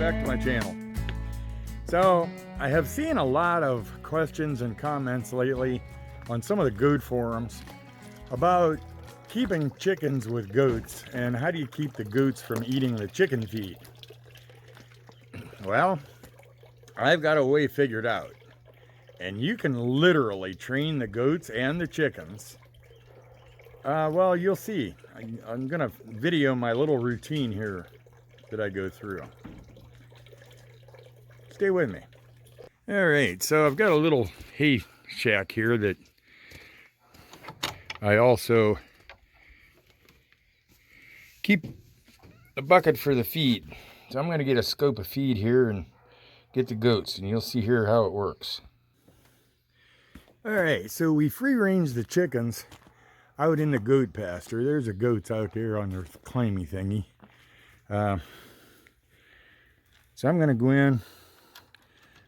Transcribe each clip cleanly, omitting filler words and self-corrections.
back to my channel. So I have seen a lot of questions and comments lately on some of the goat forums about keeping chickens with goats and how do you keep the goats from eating the chicken feed. Well, I've got a way figured out, and you can literally train the goats and the chickens. Well, you'll see. I'm gonna video my little routine here that I go through. Stay with me. All right, so I've got a little hay shack here that I also keep the bucket for the feed. So I'm gonna get a scoop of feed here and get the goats, and you'll see here how it works. All right, so we free range the chickens out in the goat pasture. There's the goats out there on their climby thingy. So I'm gonna go in,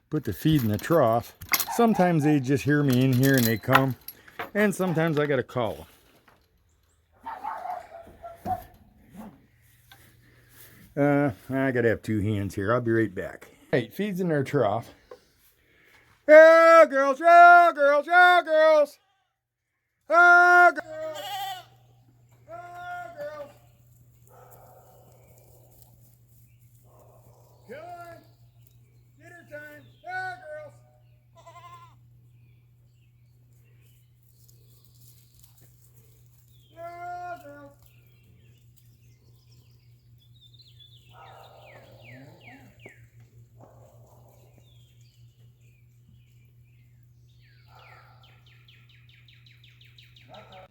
put the feed in the trough. Sometimes they just hear me in here and they come, and sometimes I gotta call them. I gotta have two hands here. I'll be right back. All right, feed's in their trough. Oh, girls, oh, girls, oh, girls. Oh, girls. Oh, girls. Come on. Dinner time. Oh, girls. Oh, girls.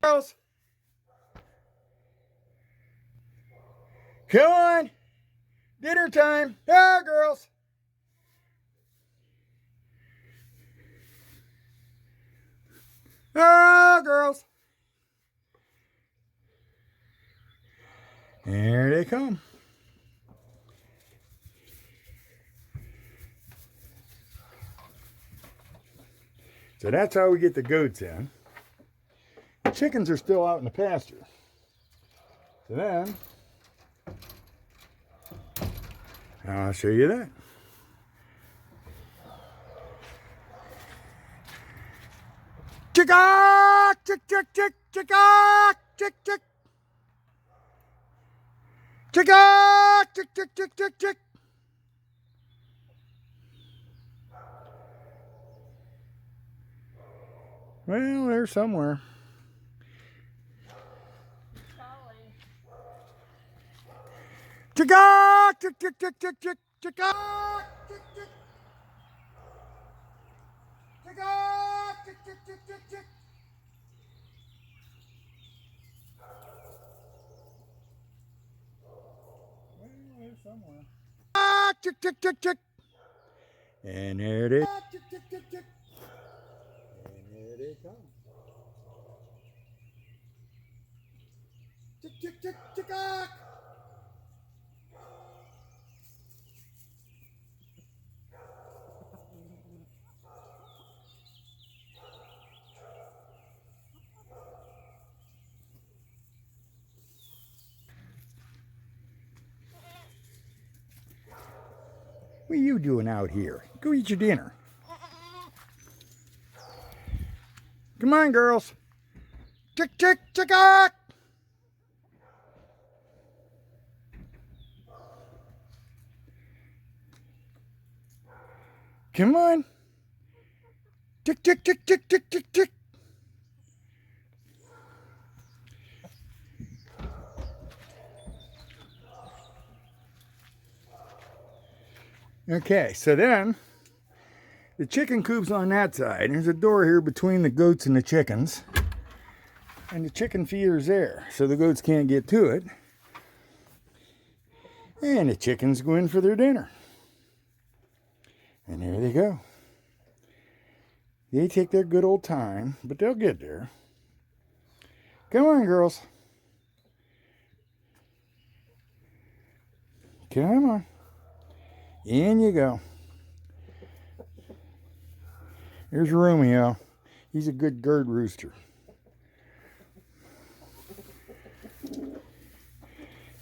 Girls. Come on. Dinner time. Ah, girls. Ah, girls. There they come. So that's how we get the goats in. The chickens are still out in the pasture. So then, I'll show you that. Chicka! Chick, chick, chick, chicka! Chick, chick. Chicka! Chick, chick, chick, chick, chick. Well, they're somewhere. Chicka! Chick, chick, chick, chick, chick, chicka! Chick, chick. Chicka! Chick, chick, chick, chick, chick. Well, they're somewhere. Ah, chick, chick, chick, chick. And there it is. Chick, chick, chick, chick. And there they come. Chick, chick, chick, chicka! What are you doing out here? Go eat your dinner. Come on, girls. Chick, chick, chicka! Come on. Chick, chick, chick, chick, chick, chick, chick. Okay, so then the chicken coop's on that side. There's a door here between the goats and the chickens. And the chicken feeder's there, so the goats can't get to it. And the chickens go in for their dinner. And there they go. They take their good old time, but they'll get there. Come on, girls. Come on. In you go. Here's Romeo. He's a good gird rooster.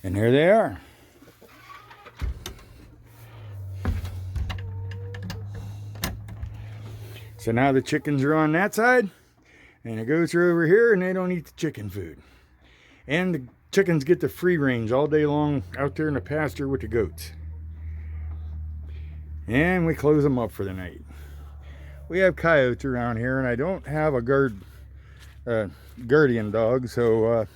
And there they are. So now the chickens are on that side, and the goats are over here, and they don't eat the chicken food. And the chickens get the free range all day long out there in the pasture with the goats. And we close them up for the night. We have coyotes around here, and I don't have a guardian dog, so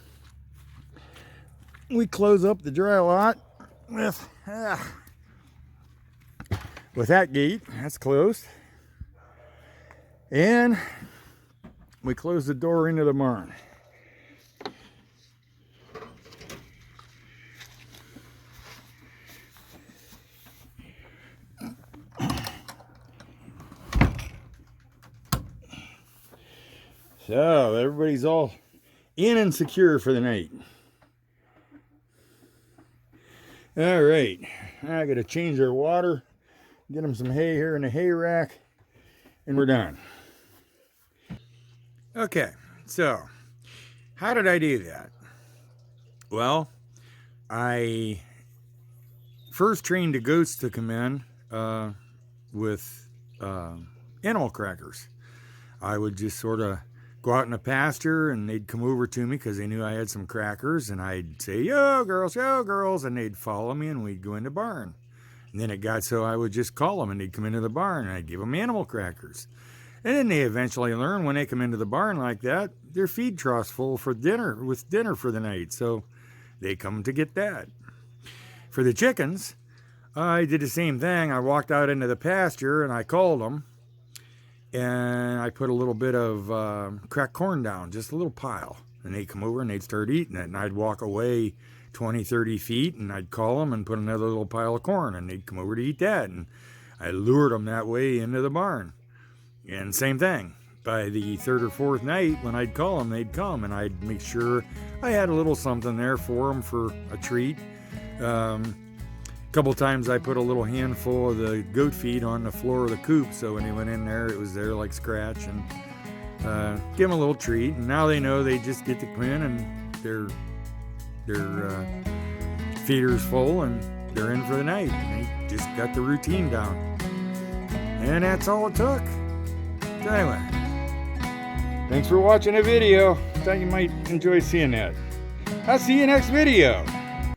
we close up the dry lot with that gate. That's closed. And we close the door into the barn. So everybody's all in and secure for the night. All right, I gotta change our water, get them some hay here in the hay rack, and we're done. Okay, so how did I do that? Well, I first trained the goats to come in with animal crackers. I would just sort of go out in the pasture, and they'd come over to me because they knew I had some crackers, and I'd say, yo girls, and they'd follow me, and we'd go in the barn. And then it got so I would just call them, and they'd come into the barn, and I'd give them animal crackers. And then they eventually learn when they come into the barn like that, their feed trough's full for dinner, with dinner for the night, so they come to get that. For the chickens, I did the same thing. I walked out into the pasture, and I called them, and I put a little bit of cracked corn down, just a little pile. And they'd come over and they'd start eating it. And I'd walk away 20, 30 feet, and I'd call them and put another little pile of corn, and they'd come over to eat that. And I lured them that way into the barn. And same thing. By the third or fourth night, when I'd call them, they'd come, and I'd make sure I had a little something there for them for a treat. Couple times I put a little handful of the goat feed on the floor of the coop, so when they went in there, it was there like scratch, and give them a little treat. And now they know they just get to come in, and their feeder's full, and they're in for the night. And they just got the routine down, and that's all it took. So anyway, thanks for watching the video. Thought you might enjoy seeing that. I'll see you next video.